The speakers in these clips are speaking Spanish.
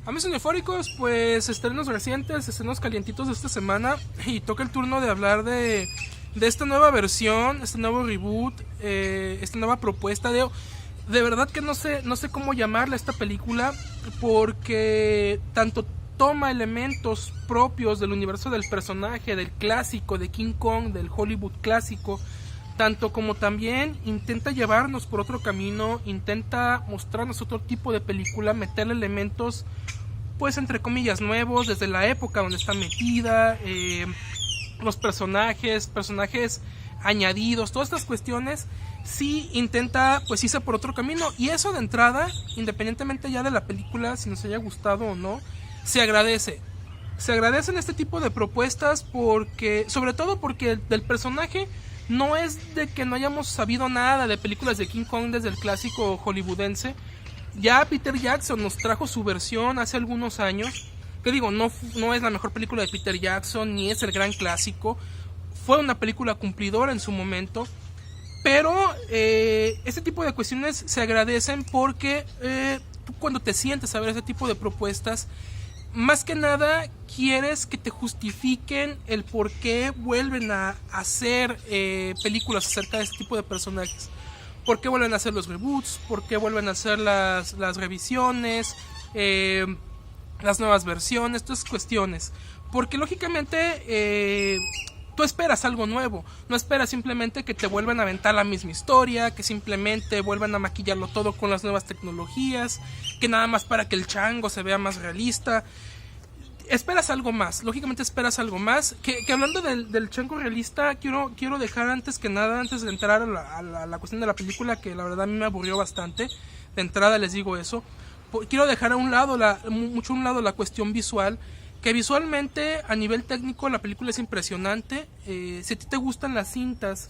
Amigos Cinefóricos, pues estrenos recientes, estrenos calientitos de esta semana. Y toca el turno de hablar de esta nueva versión, este nuevo reboot, esta nueva propuesta. De verdad que no sé cómo llamarle a esta película, porque tanto toma elementos propios del universo del personaje, del clásico, de King Kong, del Hollywood clásico, tanto como también intenta llevarnos por otro camino, intenta mostrarnos otro tipo de película, meterle elementos, pues entre comillas, nuevos, desde la época donde está metida, los personajes añadidos, todas estas cuestiones, sí intenta pues irse por otro camino, y eso de entrada, independientemente ya de la película, si nos haya gustado o no, se agradece. Se agradecen este tipo de propuestas porque, sobre todo porque del personaje no es de que no hayamos sabido nada de películas de King Kong desde el clásico hollywoodense. Ya Peter Jackson nos trajo su versión hace algunos años, que digo, no es la mejor película de Peter Jackson, ni es el gran clásico, fue una película cumplidora en su momento, pero este tipo de cuestiones se agradecen porque tú cuando te sientes a ver ese tipo de propuestas, más que nada quieres que te justifiquen el por qué vuelven a hacer películas acerca de este tipo de personajes. ¿Por qué vuelven a hacer los reboots? ¿Por qué vuelven a hacer las revisiones? Las nuevas versiones, todas esas cuestiones. Porque lógicamente tú esperas algo nuevo. No esperas simplemente que te vuelvan a aventar la misma historia, que simplemente vuelvan a maquillarlo todo con las nuevas tecnologías, que nada más para que el chango se vea más realista. Esperas algo más, lógicamente esperas algo más. Que hablando del chango realista, quiero dejar antes que nada, antes de entrar a la cuestión de la película, que la verdad a mí me aburrió bastante, de entrada les digo eso, quiero dejar a un lado mucho a un lado la cuestión visual, que visualmente a nivel técnico la película es impresionante. Si a ti te gustan las cintas,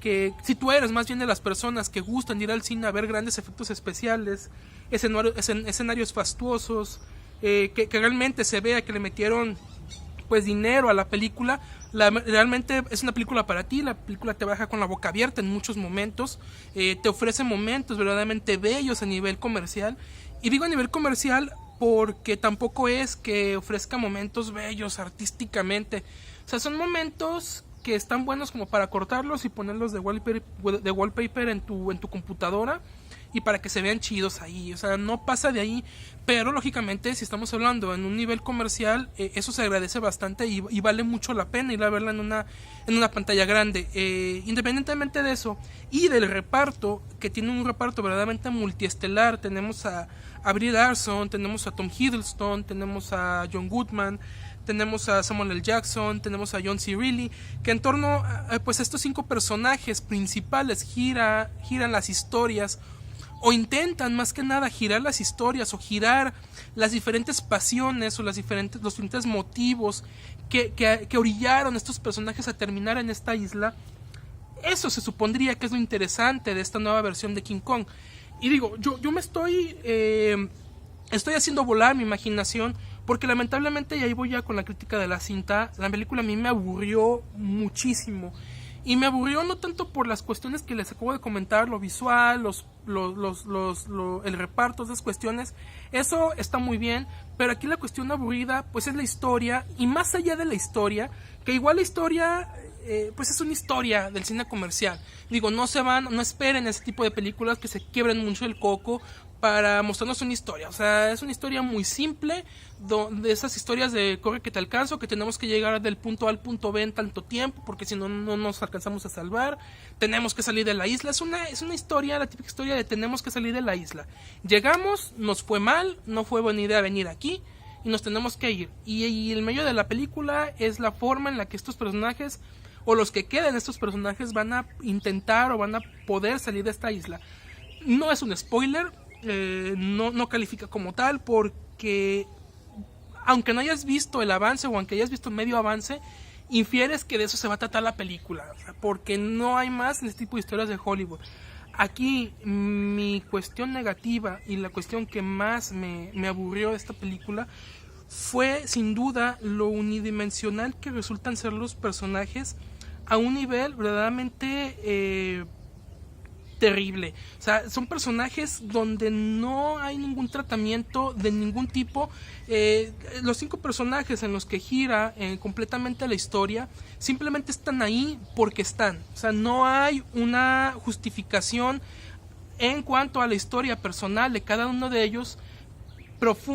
que si tú eres más bien de las personas que gustan ir al cine a ver grandes efectos especiales, escenarios fastuosos, que realmente se vea que le metieron pues dinero a la película, realmente es una película para ti. La película te baja con la boca abierta en muchos momentos, te ofrece momentos verdaderamente bellos a nivel comercial, y digo a nivel comercial porque tampoco es que ofrezca momentos bellos artísticamente, o sea, son momentos que están buenos como para cortarlos y ponerlos de wallpaper en tu computadora, y para que se vean chidos ahí, o sea, no pasa de ahí. Pero lógicamente si estamos hablando en un nivel comercial, eso se agradece bastante y vale mucho la pena ir a verla en una pantalla grande. Independientemente de eso y del reparto, que tiene un reparto verdaderamente multiestelar, tenemos a Brie Larson, tenemos a Tom Hiddleston, tenemos a John Goodman, tenemos a Samuel L. Jackson, tenemos a John C. Reilly, que en torno a pues estos 5 personajes principales giran las historias, o intentan más que nada girar las historias, o girar las diferentes pasiones, o los diferentes motivos que orillaron a estos personajes a terminar en esta isla. Eso se supondría que es lo interesante de esta nueva versión de King Kong. Y digo, yo me estoy haciendo volar mi imaginación, porque lamentablemente, y ahí voy ya con la crítica de la cinta, la película a mí me aburrió muchísimo. Y me aburrió no tanto por las cuestiones que les acabo de comentar, lo visual, el reparto, esas cuestiones, eso está muy bien, pero aquí la cuestión aburrida pues es la historia, y más allá de la historia, que igual la historia pues es una historia del cine comercial. Digo, no esperen ese tipo de películas que se quiebren mucho el coco para mostrarnos una historia. O sea, es una historia muy simple, de esas historias de corre que te alcanzo, que tenemos que llegar del punto A al punto B en tanto tiempo, porque si no, no nos alcanzamos a salvar, tenemos que salir de la isla. Es una historia, la típica historia de tenemos que salir de la isla. Llegamos, nos fue mal, no fue buena idea venir aquí, y nos tenemos que ir. Y el medio de la película es la forma en la que estos personajes, o los que queden estos personajes, van a intentar o van a poder salir de esta isla. No es un spoiler, no califica como tal, porque aunque no hayas visto el avance, o aunque hayas visto medio avance, infieres que de eso se va a tratar la película, o sea, porque no hay más en este tipo de historias de Hollywood. Aquí mi cuestión negativa y la cuestión que más me aburrió de esta película fue sin duda lo unidimensional que resultan ser los personajes, a un nivel verdaderamente terrible. O sea, son personajes donde no hay ningún tratamiento de ningún tipo. Los 5 personajes en los que gira completamente la historia simplemente están ahí porque están. O sea, no hay una justificación en cuanto a la historia personal de cada uno de ellos,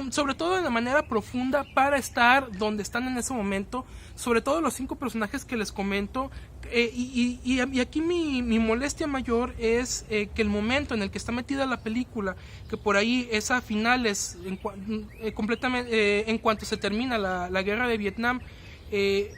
sobre todo de la manera profunda para estar donde están en ese momento, sobre todo los 5 personajes que les comento. Y aquí mi molestia mayor es que el momento en el que está metida la película, que por ahí es a finales, completamente en cuanto se termina la guerra de Vietnam,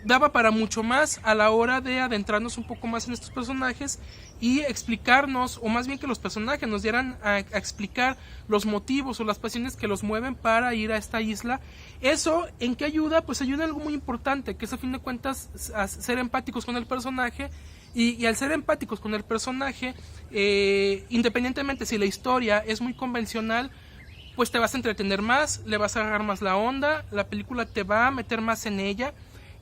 daba para mucho más a la hora de adentrarnos un poco más en estos personajes y explicarnos, o más bien que los personajes nos dieran a explicar los motivos o las pasiones que los mueven para ir a esta isla. ¿Eso en qué ayuda? Pues ayuda en algo muy importante, que es a fin de cuentas a ser empáticos con el personaje. Y al ser empáticos con el personaje, independientemente si la historia es muy convencional, pues te vas a entretener más, le vas a agarrar más la onda, la película te va a meter más en ella.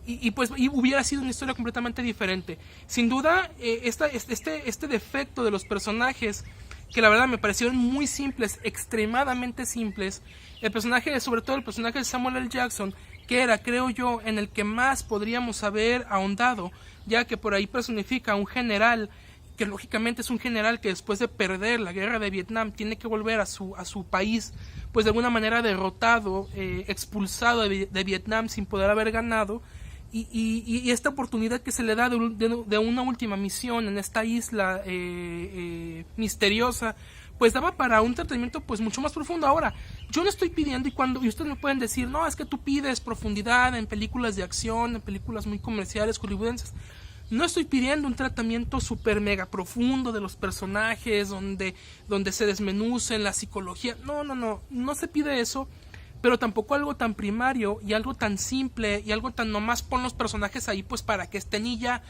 Y hubiera sido una historia completamente diferente. Sin duda, este defecto de los personajes, que la verdad me parecieron muy simples, extremadamente simples. El personaje, sobre todo el personaje de Samuel L. Jackson, que era, creo yo, en el que más podríamos haber ahondado, ya que por ahí personifica a un general, que lógicamente es un general que después de perder la guerra de Vietnam tiene que volver a su país, pues de alguna manera derrotado, expulsado de Vietnam sin poder haber ganado. Y esta oportunidad que se le da de una última misión en esta isla misteriosa, pues daba para un tratamiento pues mucho más profundo. Ahora, yo no estoy pidiendo, y ustedes me pueden decir, no, es que tú pides profundidad en películas de acción, en películas muy comerciales, hollywoodenses. No estoy pidiendo un tratamiento super mega profundo de los personajes, donde se desmenucen la psicología. No se pide eso. Pero tampoco algo tan primario y algo tan simple y algo tan nomás pon los personajes ahí pues para que estén y ya.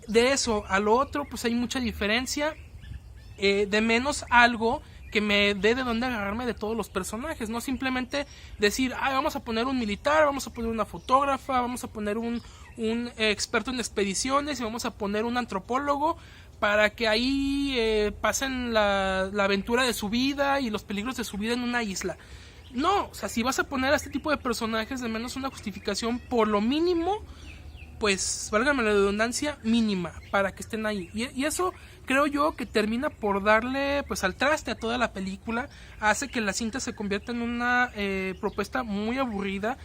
De eso a lo otro pues hay mucha diferencia, de menos algo que me dé de dónde agarrarme de todos los personajes, no simplemente decir, vamos a poner un militar, vamos a poner una fotógrafa, vamos a poner un experto en expediciones y vamos a poner un antropólogo para que ahí pasen la aventura de su vida y los peligros de su vida en una isla. No, o sea, si vas a poner a este tipo de personajes, de menos una justificación por lo mínimo, pues, válgame la redundancia, mínima, para que estén ahí. Y eso creo yo que termina por darle pues al traste a toda la película, hace que la cinta se convierta en una propuesta muy aburrida,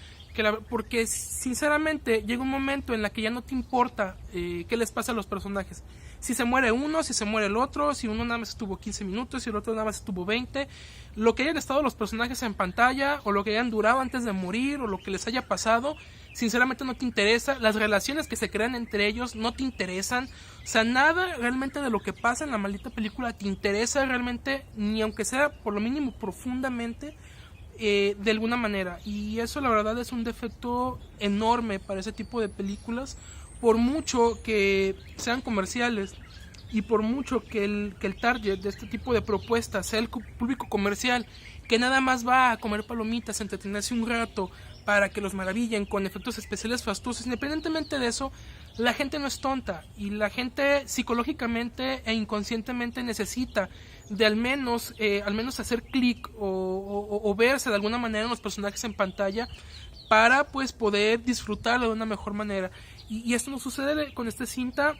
porque sinceramente llega un momento en la que ya no te importa qué les pasa a los personajes. Si se muere uno, si se muere el otro, si uno nada más estuvo 15 minutos, si el otro nada más estuvo 20, lo que hayan estado los personajes en pantalla, o lo que hayan durado antes de morir, o lo que les haya pasado, sinceramente no te interesa. Las relaciones que se crean entre ellos no te interesan. O sea, nada realmente de lo que pasa en la maldita película te interesa realmente, ni aunque sea por lo mínimo profundamente, de alguna manera. Y eso la verdad es un defecto enorme para ese tipo de películas. Por mucho que sean comerciales y por mucho que el target de este tipo de propuestas sea el público comercial, que nada más va a comer palomitas, entretenerse un rato para que los maravillen con efectos especiales fastuosos, independientemente de eso, la gente no es tonta y la gente psicológicamente e inconscientemente necesita de al menos hacer clic o verse de alguna manera en los personajes en pantalla para pues poder disfrutarlo de una mejor manera. Y esto no sucede con esta cinta.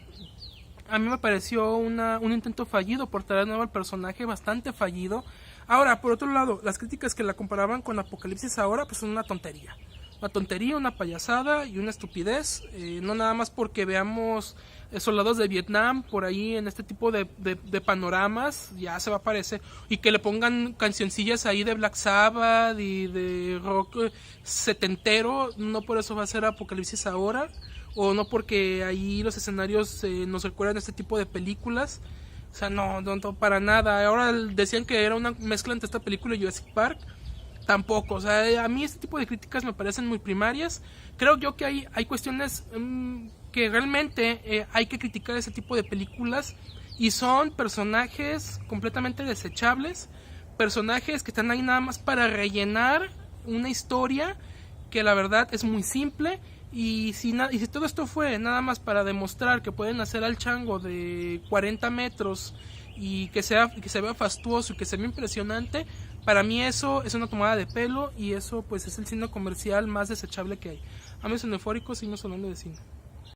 A mí me pareció un intento fallido por traer de nuevo al personaje, bastante fallido. Ahora, por otro lado, las críticas que la comparaban con Apocalipsis ahora, pues son una tontería. Una tontería, una payasada y una estupidez. No nada más porque veamos soldados de Vietnam por ahí en este tipo de panoramas, ya se va a aparecer. Y que le pongan cancioncillas ahí de Black Sabbath y de rock setentero. No por eso va a ser Apocalipsis ahora. O no porque ahí los escenarios nos recuerdan este tipo de películas. O sea, no para nada. Ahora decían que era una mezcla entre esta película y Jurassic Park. Tampoco, o sea, a mí este tipo de críticas me parecen muy primarias. Creo yo que hay cuestiones que realmente hay que criticar ese tipo de películas. Y son personajes completamente desechables. Personajes que están ahí nada más para rellenar una historia que la verdad es muy simple. Y si todo esto fue nada más para demostrar que pueden hacer al chango de 40 metros y que se vea fastuoso y que se vea impresionante, para mí eso es una tomada de pelo y eso pues es el cine comercial más desechable que hay. Amigos Cineufóricos, seguimos hablando de cine.